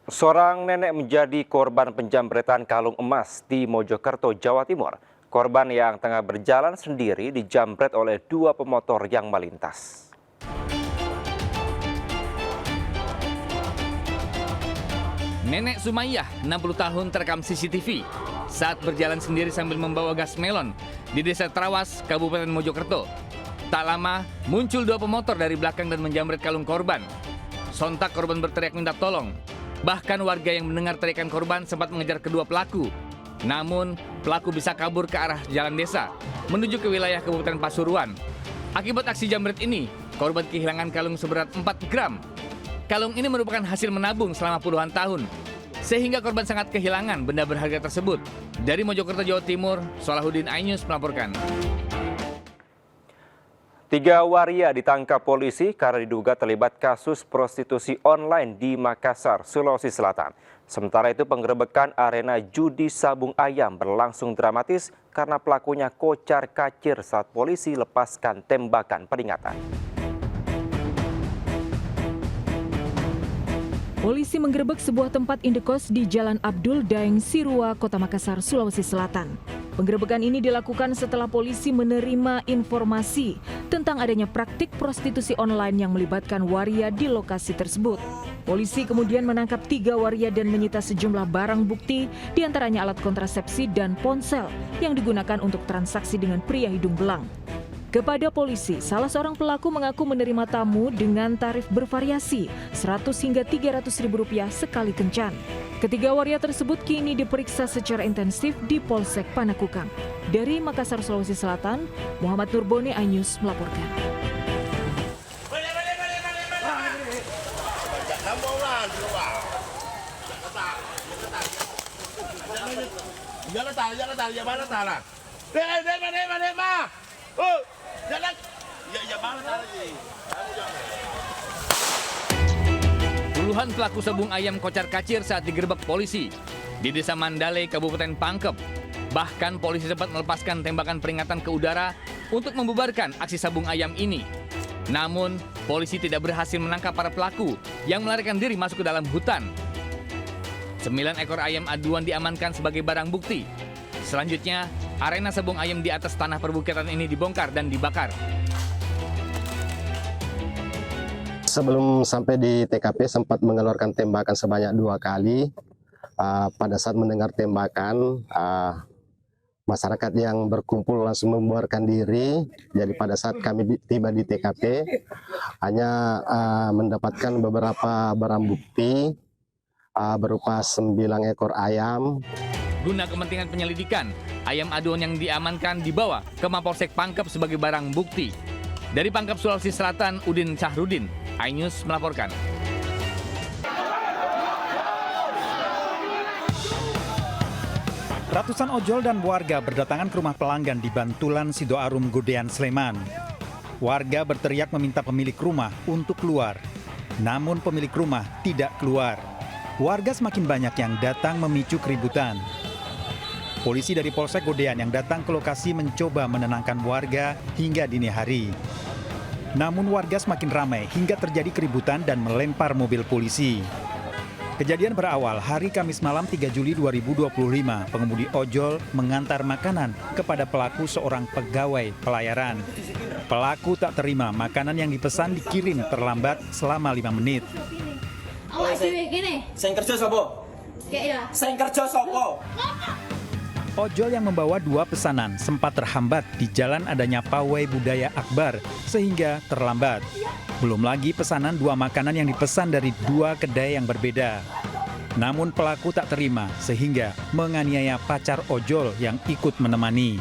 Seorang nenek menjadi korban penjambretan kalung emas di Mojokerto, Jawa Timur. Korban yang tengah berjalan sendiri dijambret oleh dua pemotor yang melintas. Nenek Sumaiyah, 60 tahun terekam CCTV saat berjalan sendiri sambil membawa gas melon di Desa Trawas, Kabupaten Mojokerto. Tak lama, muncul dua pemotor dari belakang dan menjambret kalung korban. Sontak korban berteriak minta tolong. Bahkan warga yang mendengar teriakan korban sempat mengejar kedua pelaku. Namun, pelaku bisa kabur ke arah jalan desa, menuju ke wilayah Kabupaten Pasuruan. Akibat aksi jambret ini, korban kehilangan kalung seberat 4 gram. Kalung ini merupakan hasil menabung selama puluhan tahun, sehingga korban sangat kehilangan benda berharga tersebut. Dari Mojokerto, Jawa Timur, Salahuddin Ainus melaporkan. 3 waria ditangkap polisi karena diduga terlibat kasus prostitusi online di Makassar, Sulawesi Selatan. Sementara itu penggerebekan arena judi sabung ayam berlangsung dramatis karena pelakunya kocar-kacir saat polisi lepaskan tembakan peringatan. Polisi menggerebek sebuah tempat indekos di Jalan Abdul Daeng, Sirua, Kota Makassar, Sulawesi Selatan. Penggerebekan ini dilakukan setelah polisi menerima informasi tentang adanya praktik prostitusi online yang melibatkan waria di lokasi tersebut. Polisi kemudian menangkap 3 waria dan menyita sejumlah barang bukti, diantaranya alat kontrasepsi dan ponsel yang digunakan untuk transaksi dengan pria hidung belang. Kepada polisi, salah seorang pelaku mengaku menerima tamu dengan tarif bervariasi 100 hingga 300 ribu rupiah sekali kencan. Ketiga waria tersebut kini diperiksa secara intensif di Polsek Panakukang. Dari Makassar, Sulawesi Selatan, Muhammad Nurboni, iNews melaporkan. Puluhan pelaku sabung ayam kocar-kacir saat digerebek polisi di Desa Mandale, Kabupaten Pangkep. Bahkan polisi sempat melepaskan tembakan peringatan ke udara untuk membubarkan aksi sabung ayam ini. Namun, polisi tidak berhasil menangkap para pelaku yang melarikan diri masuk ke dalam hutan. 9 ekor ayam aduan diamankan sebagai barang bukti. Selanjutnya, arena sabung ayam di atas tanah perbukitan ini dibongkar dan dibakar. Sebelum sampai di TKP sempat mengeluarkan tembakan sebanyak 2 kali. Pada saat mendengar tembakan, masyarakat yang berkumpul langsung membubarkan diri. Jadi pada saat kami tiba di TKP, hanya mendapatkan beberapa barang bukti berupa 9 ekor ayam. Guna kepentingan penyelidikan, ayam aduan yang diamankan dibawa ke Mapolsek Pangkep sebagai barang bukti. Dari Pangkep, Sulawesi Selatan, Udin Syahrudin, iNews melaporkan. Ratusan ojol dan warga berdatangan ke rumah pelanggan di Bantulan, Sidoarum, Godean, Sleman. Warga berteriak meminta pemilik rumah untuk keluar. Namun pemilik rumah tidak keluar. Warga semakin banyak yang datang memicu keributan. Polisi dari Polsek Godean yang datang ke lokasi mencoba menenangkan warga hingga dini hari. Namun warga semakin ramai hingga terjadi keributan dan melempar mobil polisi. Kejadian berawal hari Kamis malam 3 Juli 2025. Pengemudi ojol mengantar makanan kepada pelaku seorang pegawai pelayaran. Pelaku tak terima makanan yang dipesan dikirim terlambat selama 5 menit. Awak sih gini. Saya kerja sopo? Kayak ya. Saya kerja sopo? Ojol yang membawa 2 pesanan sempat terhambat di jalan adanya pawai budaya Akbar sehingga terlambat. Belum lagi pesanan 2 makanan yang dipesan dari 2 kedai yang berbeda. Namun pelaku tak terima sehingga menganiaya pacar ojol yang ikut menemani.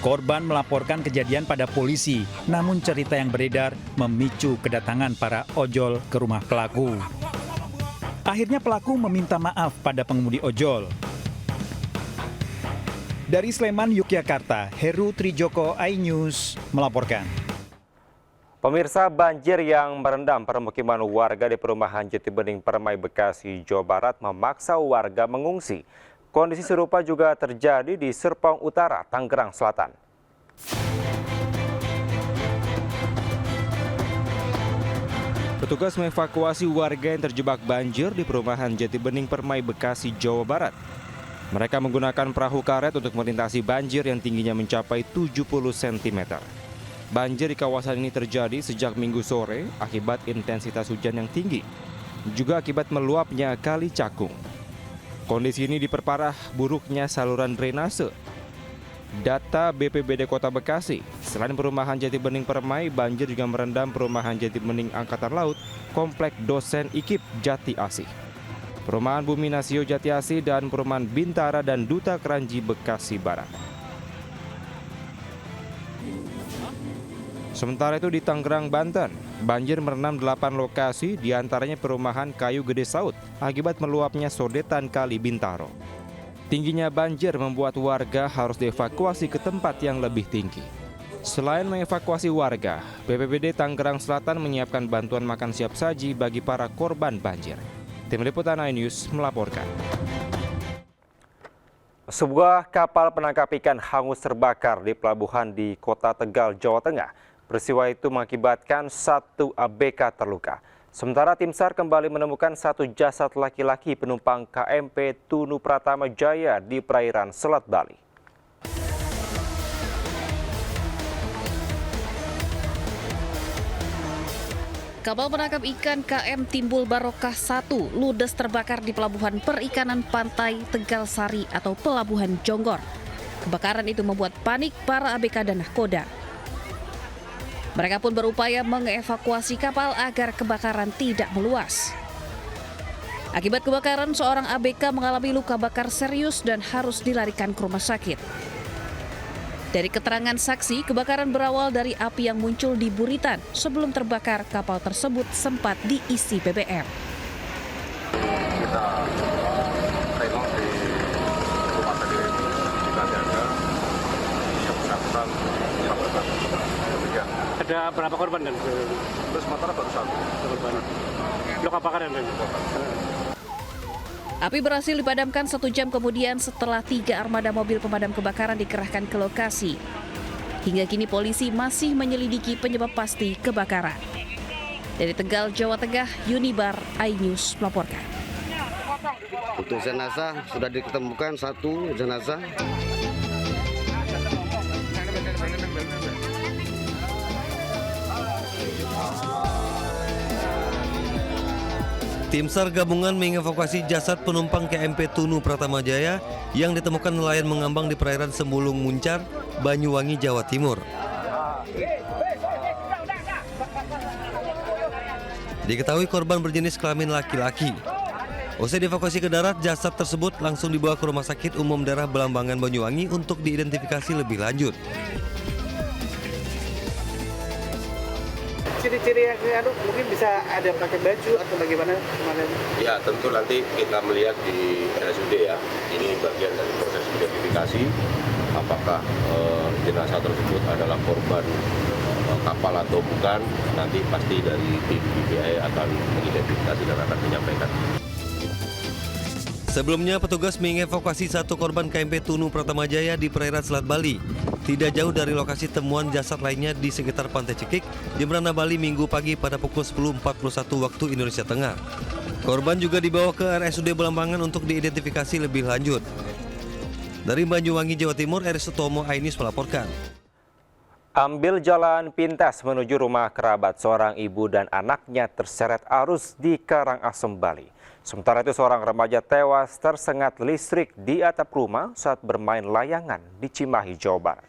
Korban melaporkan kejadian pada polisi, namun cerita yang beredar memicu kedatangan para ojol ke rumah pelaku. Akhirnya pelaku meminta maaf pada pengemudi ojol. Dari Sleman, Yogyakarta, Heru Trijoko, iNews melaporkan. Pemirsa, banjir yang merendam permukiman warga di perumahan Jatibening, Permai, Bekasi, Jawa Barat memaksa warga mengungsi. Kondisi serupa juga terjadi di Serpong Utara, Tangerang Selatan. Petugas mengevakuasi warga yang terjebak banjir di perumahan Jatibening Permai, Bekasi, Jawa Barat. Mereka menggunakan perahu karet untuk melintasi banjir yang tingginya mencapai 70 cm. Banjir di kawasan ini terjadi sejak Minggu sore akibat intensitas hujan yang tinggi, juga akibat meluapnya Kali Cakung. Kondisi ini diperparah buruknya saluran drainase. Data BPBD Kota Bekasi, selain perumahan Jatibening Permai, banjir juga merendam perumahan Jatibening Angkatan Laut, Komplek Dosen IKIP Jati Asih, perumahan Bumi Nasio Jati Asih, dan perumahan Bintara dan Duta Keranji Bekasi Barat. Sementara itu di Tangerang, Banten, banjir merendam 8 lokasi, diantaranya perumahan Kayu Gede Saut, akibat meluapnya sodetan Kali Bintaro. Tingginya banjir membuat warga harus dievakuasi ke tempat yang lebih tinggi. Selain mengevakuasi warga, BPBD Tangerang Selatan menyiapkan bantuan makan siap saji bagi para korban banjir. Tim Liputan iNews melaporkan. Sebuah kapal penangkap ikan hangus terbakar di pelabuhan di Kota Tegal, Jawa Tengah. Peristiwa itu mengakibatkan 1 ABK terluka. Sementara tim SAR kembali menemukan 1 jasad laki-laki penumpang KMP Tunu Pratama Jaya di perairan Selat Bali. Kapal penangkap ikan KM Timbul Barokah 1 ludes terbakar di Pelabuhan Perikanan Pantai Tegal Sari atau Pelabuhan Jonggor. Kebakaran itu membuat panik para ABK dan nahkoda. Mereka pun berupaya mengevakuasi kapal agar kebakaran tidak meluas. Akibat kebakaran, seorang ABK mengalami luka bakar serius dan harus dilarikan ke rumah sakit. Dari keterangan saksi, kebakaran berawal dari api yang muncul di buritan. Sebelum terbakar, kapal tersebut sempat diisi BBM. Kita tengok di rumah sakit Cipayung, yang bersangkutan ada berapa korban dan terus motor baru 1 korban. Luka bakar dan Api berhasil dipadamkan 1 jam kemudian setelah 3 armada mobil pemadam kebakaran dikerahkan ke lokasi. Hingga kini polisi masih menyelidiki penyebab pasti kebakaran. Dari Tegal, Jawa Tengah, Yunibar iNews melaporkan. Untuk jenazah sudah ditemukan 1 jenazah. Tim SAR gabungan mengevakuasi jasad penumpang KMP Tunu Pratama Jaya yang ditemukan nelayan mengambang di perairan Sembulung Muncar, Banyuwangi, Jawa Timur. Diketahui korban berjenis kelamin laki-laki. Usai dievakuasi ke darat, jasad tersebut langsung dibawa ke Rumah Sakit Umum Daerah Belambangan Banyuwangi untuk diidentifikasi lebih lanjut. ciri-ciri yang mungkin bisa ada pakai baju atau bagaimana kemarin? Ya, tentu nanti kita melihat di RSUD ya. Ini bagian dari proses identifikasi apakah jenazah tersebut adalah korban kapal atau bukan. Nanti pasti dari tim BPI akan mengidentifikasi dan akan menyampaikan. Sebelumnya, petugas mengevakuasi 1 korban KMP Tunu Pratama Jaya di perairan Selat Bali. Tidak jauh dari lokasi temuan jasad lainnya di sekitar Pantai Cekik, Jembrana, Bali, Minggu pagi pada pukul 10.41 waktu Indonesia Tengah. Korban juga dibawa ke RSUD Belambangan untuk diidentifikasi lebih lanjut. Dari Banyuwangi, Jawa Timur, Eris Sutomo iNews melaporkan. Ambil jalan pintas menuju rumah kerabat, seorang ibu dan anaknya terseret arus di Karangasem, Bali. Sementara itu seorang remaja tewas tersengat listrik di atap rumah saat bermain layangan di Cimahi, Jawa Barat.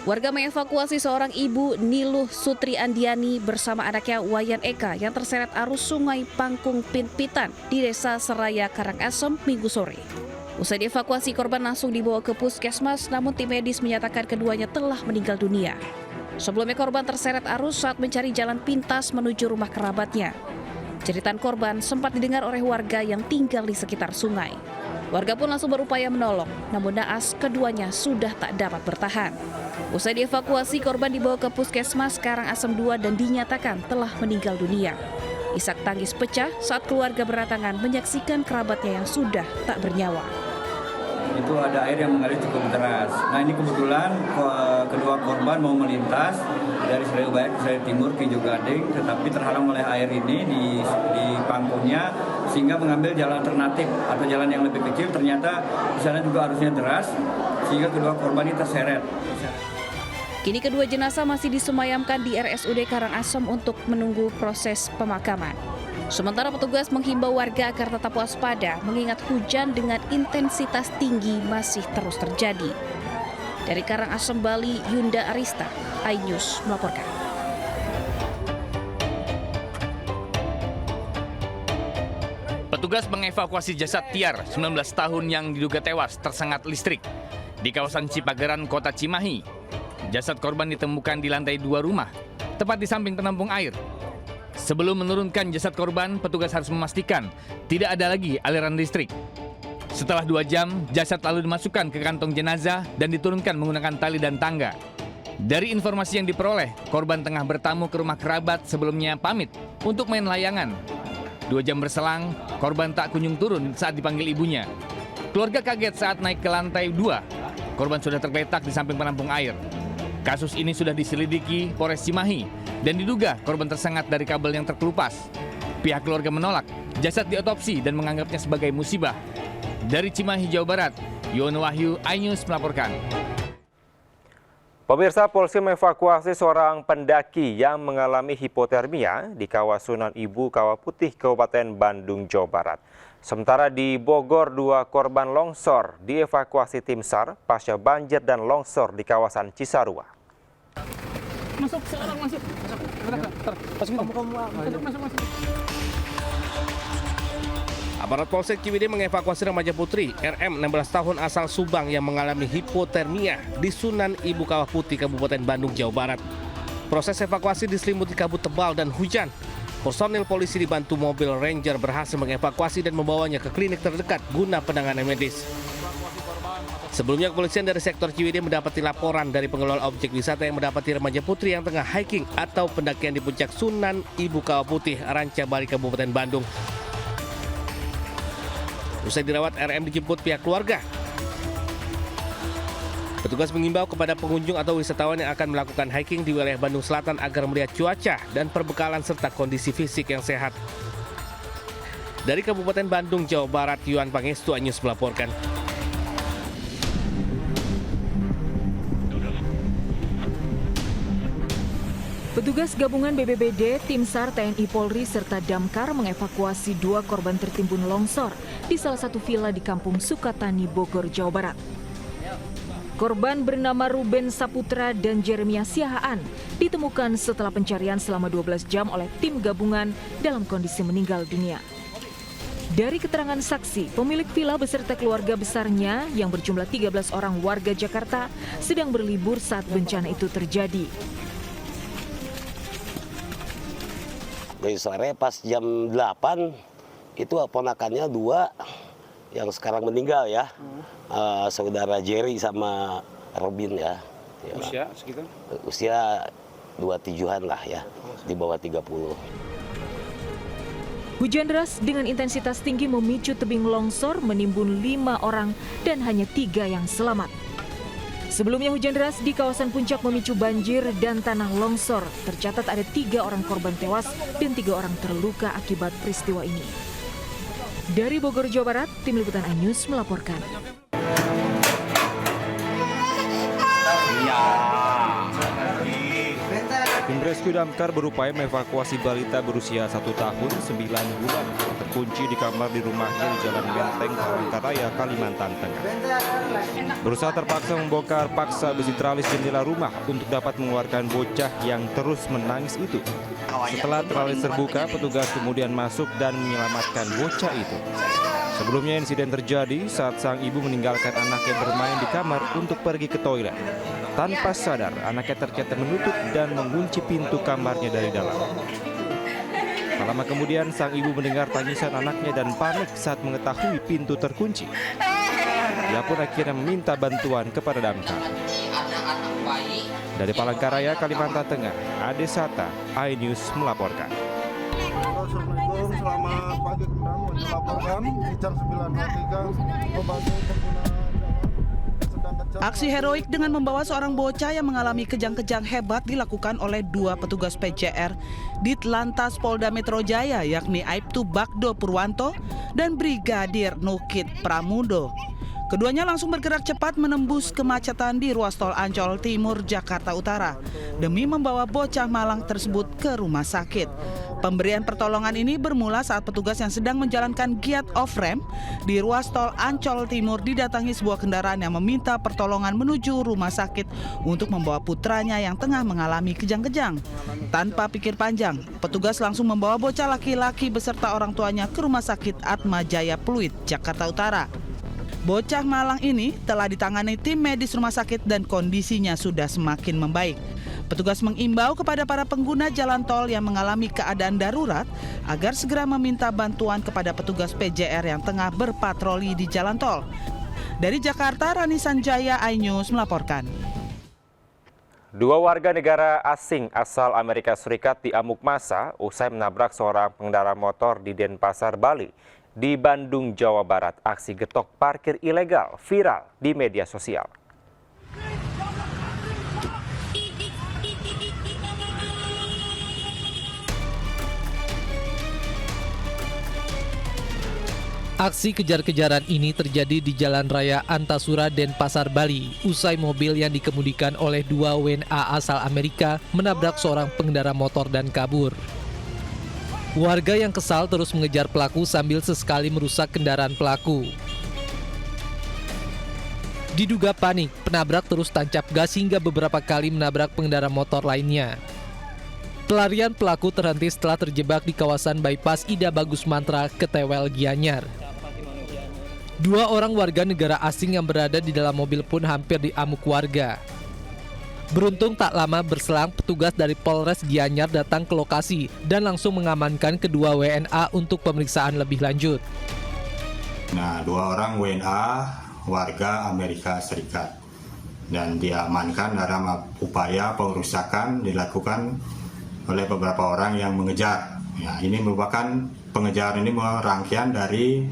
Warga mengevakuasi seorang ibu, Niluh Sutri Andiani, bersama anaknya Wayan Eka yang terseret arus Sungai Pangkung Pinpitan di Desa Seraya, Karangasem, Minggu sore. Usai dievakuasi, korban langsung dibawa ke puskesmas, namun tim medis menyatakan keduanya telah meninggal dunia. Sebelumnya korban terseret arus saat mencari jalan pintas menuju rumah kerabatnya. Jeritan korban sempat didengar oleh warga yang tinggal di sekitar sungai. Warga pun langsung berupaya menolong, namun naas keduanya sudah tak dapat bertahan. Usai dievakuasi, korban dibawa ke puskesmas Karangasem II dan dinyatakan telah meninggal dunia. Isak tangis pecah saat keluarga berdatangan menyaksikan kerabatnya yang sudah tak bernyawa. itu ada air yang mengalir cukup deras. Nah ini kebetulan kedua korban mau melintas dari Serayu Bayak ke Serayu Timur ke Gading, tetapi terhalang oleh air ini di pangkunya sehingga mengambil jalan alternatif atau jalan yang lebih kecil. Ternyata di sana juga arusnya deras sehingga kedua korban ini terseret. Kini kedua jenazah masih disemayamkan di RSUD Karangasem untuk menunggu proses pemakaman. Sementara petugas menghimbau warga agar tetap waspada mengingat hujan dengan intensitas tinggi masih terus terjadi. Dari Karangasem, Bali, Yunda Arista, iNews melaporkan. Petugas mengevakuasi jasad Tiar, 19 tahun yang diduga tewas tersengat listrik di kawasan Cipageran, Kota Cimahi. Jasad korban ditemukan di lantai 2 rumah, tepat di samping penampung air. Sebelum menurunkan jasad korban, petugas harus memastikan tidak ada lagi aliran listrik. Setelah 2 jam, jasad lalu dimasukkan ke kantong jenazah dan diturunkan menggunakan tali dan tangga. Dari informasi yang diperoleh, korban tengah bertamu ke rumah kerabat sebelumnya pamit untuk main layangan. 2 jam berselang, korban tak kunjung turun saat dipanggil ibunya. Keluarga kaget saat naik ke lantai 2. Korban sudah tergeletak di samping penampung air. Kasus ini sudah diselidiki Polres Cimahi dan diduga korban tersengat dari kabel yang terkelupas. Pihak keluarga menolak jasad diotopsi dan menganggapnya sebagai musibah. Dari Cimahi, Jawa Barat, Yono Wahyu, iNews melaporkan. Pemirsa, polisi mengevakuasi seorang pendaki yang mengalami hipotermia di kawasan Ibu Kawah Putih, Kabupaten Bandung, Jawa Barat. Sementara di Bogor, 2 korban longsor dievakuasi tim SAR pasca banjir dan longsor di kawasan Cisarua. Masuk, sekarang masuk. Aparat Polsek Ciwidey mengevakuasi remaja putri RM 16 tahun asal Subang yang mengalami hipotermia di Sunan Ibu Kawah Putih, Kabupaten Bandung, Jawa Barat. Proses evakuasi diselimuti kabut tebal dan hujan. Personil polisi dibantu mobil Ranger berhasil mengevakuasi dan membawanya ke klinik terdekat guna penanganan medis. Sebelumnya, kepolisian dari sektor Ciwidey mendapati laporan dari pengelola objek wisata yang mendapati remaja putri yang tengah hiking atau pendakian di puncak Sunan Ibu Kawah Putih, Ranca Bali, Kabupaten Bandung. Usai dirawat, RM dijemput pihak keluarga. Petugas mengimbau kepada pengunjung atau wisatawan yang akan melakukan hiking di wilayah Bandung Selatan agar melihat cuaca dan perbekalan serta kondisi fisik yang sehat. Dari Kabupaten Bandung, Jawa Barat, Yuan Pangestu, iNews melaporkan. Petugas gabungan BPBD, tim SAR, TNI Polri, serta Damkar mengevakuasi 2 korban tertimbun longsor di salah satu villa di Kampung Sukatani, Bogor, Jawa Barat. Korban bernama Ruben Saputra dan Jeremia Siahaan ditemukan setelah pencarian selama 12 jam oleh tim gabungan dalam kondisi meninggal dunia. Dari keterangan saksi, pemilik villa beserta keluarga besarnya yang berjumlah 13 orang warga Jakarta sedang berlibur saat bencana itu terjadi. Dari sore pas jam 8 itu ponakannya 2 yang sekarang meninggal ya. Saudara Jerry sama Robin ya. Usia sekitar? Usia 27-an lah ya, di bawah 30. Hujan deras dengan intensitas tinggi memicu tebing longsor menimbun 5 orang dan hanya 3 yang selamat. Sebelumnya hujan deras di kawasan puncak memicu banjir dan tanah longsor. Tercatat ada 3 orang korban tewas dan 3 orang terluka akibat peristiwa ini. Dari Bogor, Jawa Barat, tim liputan iNews melaporkan. Tim rescue damkar berupaya mengevakuasi balita berusia 1 tahun 9 bulan terkunci di kamar di rumahnya di Jalan Menteng, Palangkaraya, Kalimantan Tengah. Berusaha terpaksa membongkar paksa besi tralis jendela rumah untuk dapat mengeluarkan bocah yang terus menangis itu. Setelah tralis terbuka, petugas kemudian masuk dan menyelamatkan bocah itu. Sebelumnya insiden terjadi saat sang ibu meninggalkan anaknya bermain di kamar untuk pergi ke toilet. Tanpa sadar, anaknya ternyata menutup dan mengunci pintu kamarnya dari dalam. Tak lama kemudian, sang ibu mendengar tangisan anaknya dan panik saat mengetahui pintu terkunci. Ia pun akhirnya meminta bantuan kepada damkar. Dari Palangkaraya, Kalimantan Tengah, Ade Sata, iNews melaporkan. Assalamualaikum, selamat pagi. Melaporkan di jam 9.03 membantu pengguna Aksi heroik dengan membawa seorang bocah yang mengalami kejang-kejang hebat dilakukan oleh 2 petugas PJR di Lantas Polda Metro Jaya, yakni Aibtu Bagdo Purwanto dan Brigadir Nukit Pramudo. Keduanya langsung bergerak cepat menembus kemacetan di ruas tol Ancol Timur, Jakarta Utara demi membawa bocah malang tersebut ke rumah sakit. Pemberian pertolongan ini bermula saat petugas yang sedang menjalankan giat off-ramp di ruas tol Ancol Timur didatangi sebuah kendaraan yang meminta pertolongan menuju rumah sakit untuk membawa putranya yang tengah mengalami kejang-kejang. Tanpa pikir panjang, petugas langsung membawa bocah laki-laki beserta orang tuanya ke Rumah Sakit Atma Jaya Pluit, Jakarta Utara. Bocah malang ini telah ditangani tim medis rumah sakit dan kondisinya sudah semakin membaik. Petugas mengimbau kepada para pengguna jalan tol yang mengalami keadaan darurat agar segera meminta bantuan kepada petugas PJR yang tengah berpatroli di jalan tol. Dari Jakarta, Rani Sanjaya, iNews melaporkan. 2 warga negara asing asal Amerika Serikat diamuk massa usai menabrak seorang pengendara motor di Denpasar, Bali. Di Bandung, Jawa Barat, aksi getok parkir ilegal viral di media sosial. Aksi kejar-kejaran ini terjadi di Jalan Raya Antasura, Denpasar, Bali, usai mobil yang dikemudikan oleh 2 WNA asal Amerika menabrak seorang pengendara motor dan kabur. Warga yang kesal terus mengejar pelaku sambil sesekali merusak kendaraan pelaku. Diduga panik, penabrak terus tancap gas hingga beberapa kali menabrak pengendara motor lainnya. Pelarian pelaku terhenti setelah terjebak di kawasan bypass Ida Bagus Mantra, Ketewel, Gianyar. 2 orang warga negara asing yang berada di dalam mobil pun hampir diamuk warga. Beruntung tak lama berselang, petugas dari Polres Gianyar datang ke lokasi dan langsung mengamankan kedua WNA untuk pemeriksaan lebih lanjut. Nah, 2 orang WNA warga Amerika Serikat dan diamankan dalam upaya pengerusakan dilakukan oleh beberapa orang yang mengejar. Ya, ini merupakan pengejaran ini rangkaian dari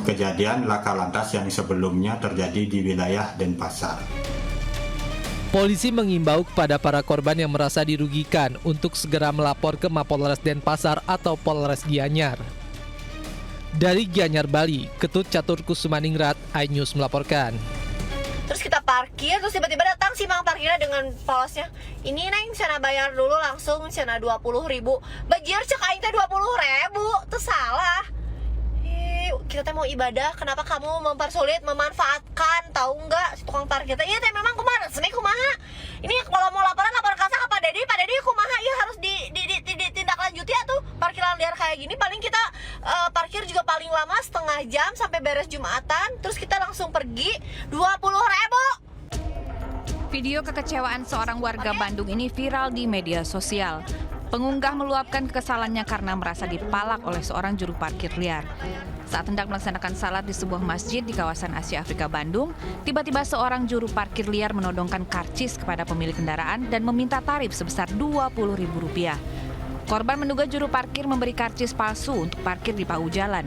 kejadian laka lantas yang sebelumnya terjadi di wilayah Denpasar. Polisi mengimbau kepada para korban yang merasa dirugikan untuk segera melapor ke Mapolres Denpasar atau Polres Gianyar. Dari Gianyar, Bali, Ketut Catur Kusumaningrat, iNews melaporkan. Terus kita parkir, terus tiba-tiba datang si mang parkirnya dengan polosnya. Ini neng, sana bayar dulu langsung, sana 20.000. Bajir cek aing teh 20.000, itu salah. Kita mau ibadah, kenapa kamu mempersulit, memanfaatkan, tahu nggak si tukang parkir teh? Iya teh memang kumaha, seni kumaha. Ini kalau mau laporan kasar ke Pak Dedi kumaha, iya harus ditindaklanjuti atuh. Parkiran liar kayak gini paling kita parkir juga paling lama setengah jam sampai beres Jumatan, terus kita langsung pergi 20.000. Video kekecewaan seorang warga Bandung ini viral di media sosial. Pengunggah meluapkan kekesalannya karena merasa dipalak oleh seorang juru parkir liar. Saat hendak melaksanakan salat di sebuah masjid di kawasan Asia Afrika Bandung, tiba-tiba seorang juru parkir liar menodongkan karcis kepada pemilik kendaraan dan meminta tarif sebesar Rp20.000. Korban menduga juru parkir memberi karcis palsu untuk parkir di bahu jalan.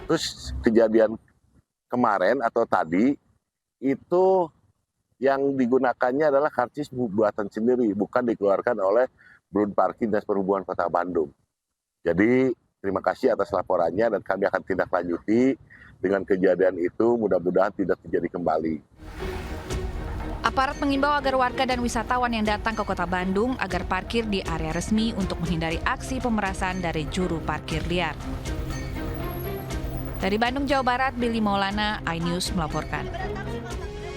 Terus kejadian kemarin atau tadi itu yang digunakannya adalah karcis buatan sendiri, bukan dikeluarkan oleh Brun Parkir Dinas Perhubungan Kota Bandung. Jadi terima kasih atas laporannya dan kami akan tindak lanjuti dengan kejadian itu, mudah-mudahan tidak terjadi kembali. Aparat mengimbau agar warga dan wisatawan yang datang ke Kota Bandung agar parkir di area resmi untuk menghindari aksi pemerasan dari juru parkir liar. Dari Bandung, Jawa Barat, Billy Maulana, iNews melaporkan.